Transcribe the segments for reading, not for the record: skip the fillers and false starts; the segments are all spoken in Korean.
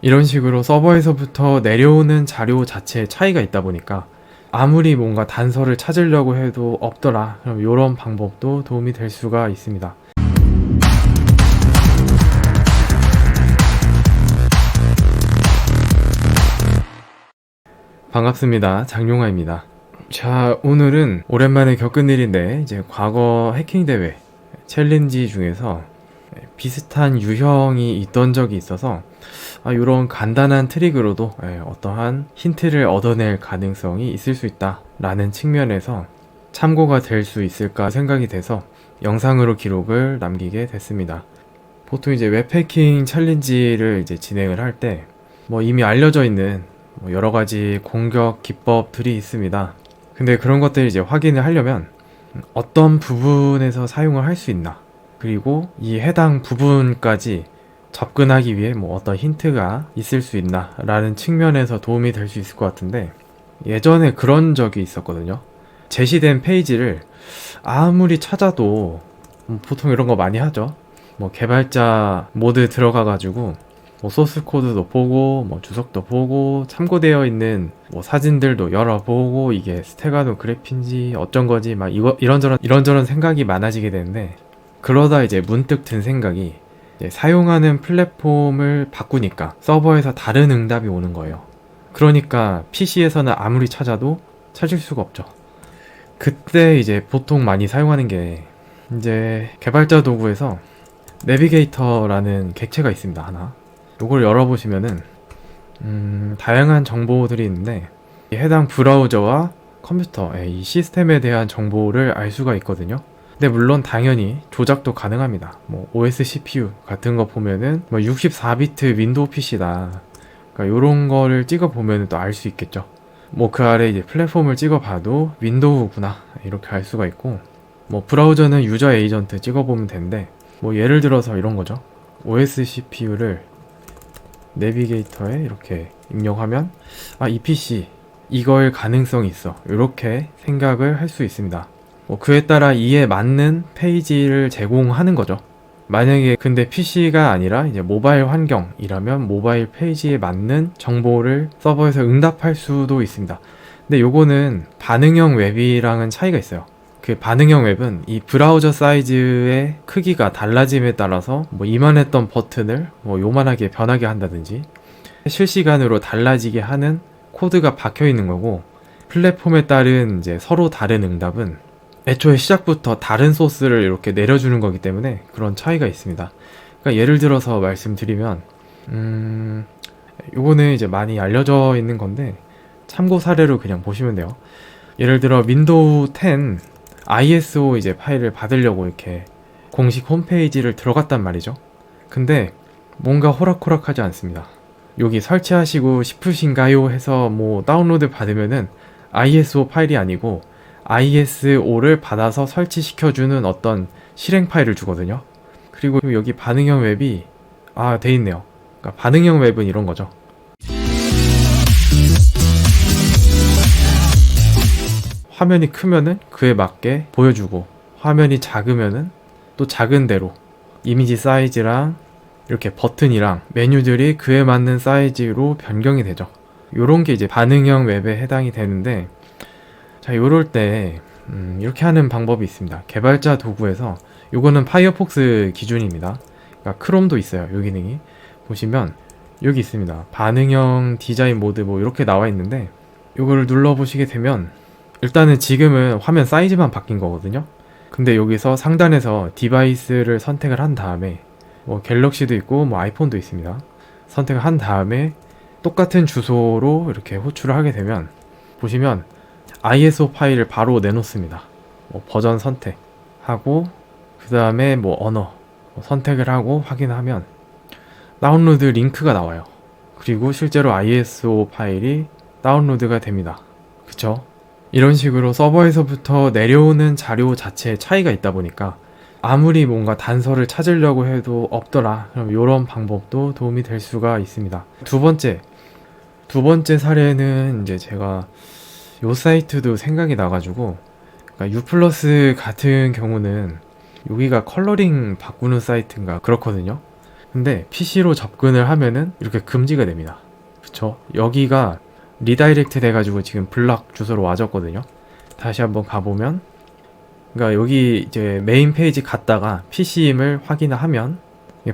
이런 식으로 서버에서부터 내려오는 자료 자체에 차이가 있다 보니까 아무리 뭔가 단서를 찾으려고 해도 없더라. 그럼 이런 방법도 도움이 될 수가 있습니다. 반갑습니다. 장용화입니다. 자, 오늘은 오랜만에 겪은 일인데 이제 과거 해킹 대회 챌린지 중에서 비슷한 유형이 있던 적이 있어서 이런 간단한 트릭으로도 어떠한 힌트를 얻어낼 가능성이 있을 수 있다 라는 측면에서 참고가 될 수 있을까 생각이 돼서 영상으로 기록을 남기게 됐습니다. 보통 이제 웹해킹 챌린지를 이제 진행을 할 때 이미 알려져 있는 여러 가지 공격 기법들이 있습니다. 근데 그런 것들을 이제 확인을 하려면 어떤 부분에서 사용을 할 수 있나, 그리고 이 해당 부분까지 접근하기 위해 어떤 힌트가 있을 수 있나 라는 측면에서 도움이 될 수 있을 것 같은데, 예전에 그런 적이 있었거든요. 제시된 페이지를 아무리 찾아도 보통 이런 거 많이 하죠. 개발자 모드 들어가가지고 소스 코드도 보고 주석도 보고 참고되어 있는 사진들도 열어보고 이게 스테가노 그래핀지 어쩐 거지 막 이런저런 생각이 많아지게 되는데, 그러다 이제 문득 든 생각이 사용하는 플랫폼을 바꾸니까 서버에서 다른 응답이 오는 거예요. 그러니까 PC에서는 아무리 찾아도 찾을 수가 없죠. 그때 이제 보통 많이 사용하는 게 이제 개발자 도구에서 내비게이터라는 객체가 있습니다. 하나. 이걸 열어보시면은 다양한 정보들이 있는데 해당 브라우저와 컴퓨터, 이 시스템에 대한 정보를 알 수가 있거든요. 근데 물론 당연히 조작도 가능합니다. OS CPU 같은 거 보면은 64비트 윈도우 PC다. 그러니까 요런 거를 찍어 보면은 또 알 수 있겠죠. 그 아래 이제 플랫폼을 찍어 봐도 윈도우구나 이렇게 알 수가 있고, 브라우저는 유저 에이전트 찍어 보면 되는데 예를 들어서 이런 거죠. OS CPU를 내비게이터에 이렇게 입력하면 이 PC 이거일 가능성이 있어, 이렇게 생각을 할 수 있습니다. 그에 따라 이에 맞는 페이지를 제공하는 거죠. 만약에 근데 PC가 아니라 이제 모바일 환경이라면 모바일 페이지에 맞는 정보를 서버에서 응답할 수도 있습니다. 근데 요거는 반응형 웹이랑은 차이가 있어요. 그 반응형 웹은 이 브라우저 사이즈의 크기가 달라짐에 따라서 이만했던 버튼을 요만하게 변하게 한다든지 실시간으로 달라지게 하는 코드가 박혀 있는 거고, 플랫폼에 따른 이제 서로 다른 응답은 애초에 시작부터 다른 소스를 이렇게 내려주는 거기 때문에 그런 차이가 있습니다. 그러니까 예를 들어서 말씀드리면 요거는 이제 많이 알려져 있는 건데 참고 사례로 그냥 보시면 돼요. 예를 들어 윈도우 10 ISO 이제 파일을 받으려고 이렇게 공식 홈페이지를 들어갔단 말이죠. 근데 뭔가 호락호락하지 않습니다. 여기 설치하시고 싶으신가요 해서 다운로드 받으면은 ISO 파일이 아니고 ISO를 받아서 설치시켜주는 어떤 실행 파일을 주거든요. 그리고 여기 반응형 웹이 돼 있네요. 그러니까 반응형 웹은 이런 거죠. 화면이 크면은 그에 맞게 보여주고, 화면이 작으면은 또 작은 대로 이미지 사이즈랑 이렇게 버튼이랑 메뉴들이 그에 맞는 사이즈로 변경이 되죠. 요런 게 이제 반응형 웹에 해당이 되는데, 자, 요럴 때 이렇게 하는 방법이 있습니다. 개발자 도구에서 요거는 파이어폭스 기준입니다. 그러니까 크롬도 있어요. 요 기능이 보시면 여기 있습니다. 반응형 디자인 모드 이렇게 나와 있는데, 요거를 눌러 보시게 되면 일단은 지금은 화면 사이즈만 바뀐 거거든요. 근데 여기서 상단에서 디바이스를 선택을 한 다음에 갤럭시도 있고 아이폰도 있습니다. 선택을 한 다음에 똑같은 주소로 이렇게 호출을 하게 되면 보시면 ISO 파일을 바로 내놓습니다. 버전 선택하고 그 다음에 언어 선택을 하고 확인하면 다운로드 링크가 나와요. 그리고 실제로 ISO 파일이 다운로드가 됩니다. 그쵸? 이런 식으로 서버에서부터 내려오는 자료 자체에 차이가 있다 보니까 아무리 뭔가 단서를 찾으려고 해도 없더라. 그럼 이런 방법도 도움이 될 수가 있습니다. 두 번째 사례는 이제 제가 요 사이트도 생각이 나가지고, 그러니까 U+ 같은 경우는 여기가 컬러링 바꾸는 사이트인가 그렇거든요. 근데 PC로 접근을 하면은 이렇게 금지가 됩니다. 그쵸? 여기가 리다이렉트 돼가지고 지금 블락 주소로 와졌거든요. 다시 한번 가보면, 그러니까 여기 이제 메인 페이지 갔다가 PC임을 확인하면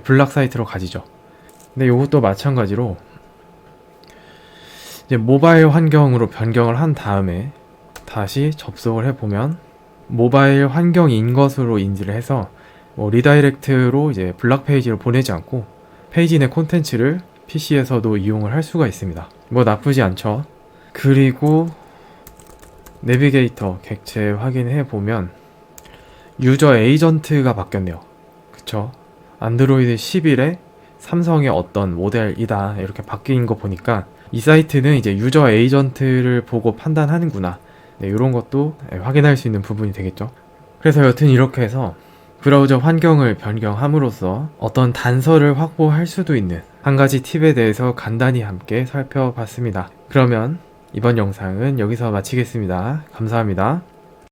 블락 사이트로 가지죠. 근데 이것도 마찬가지로 이제 모바일 환경으로 변경을 한 다음에 다시 접속을 해보면 모바일 환경인 것으로 인지를 해서 리다이렉트로 이제 블락 페이지로 보내지 않고 페이지 내 콘텐츠를 PC에서도 이용을 할 수가 있습니다. 뭐 나쁘지 않죠. 그리고 내비게이터 객체 확인해 보면 유저 에이전트가 바뀌었네요. 그쵸? 안드로이드 11에 삼성의 어떤 모델이다 이렇게 바뀐 거 보니까 이 사이트는 이제 유저 에이전트를 보고 판단하는구나. 네, 이런 것도 확인할 수 있는 부분이 되겠죠. 그래서 여튼 이렇게 해서 브라우저 환경을 변경함으로써 어떤 단서를 확보할 수도 있는 한 가지 팁에 대해서 간단히 함께 살펴봤습니다. 그러면 이번 영상은 여기서 마치겠습니다. 감사합니다.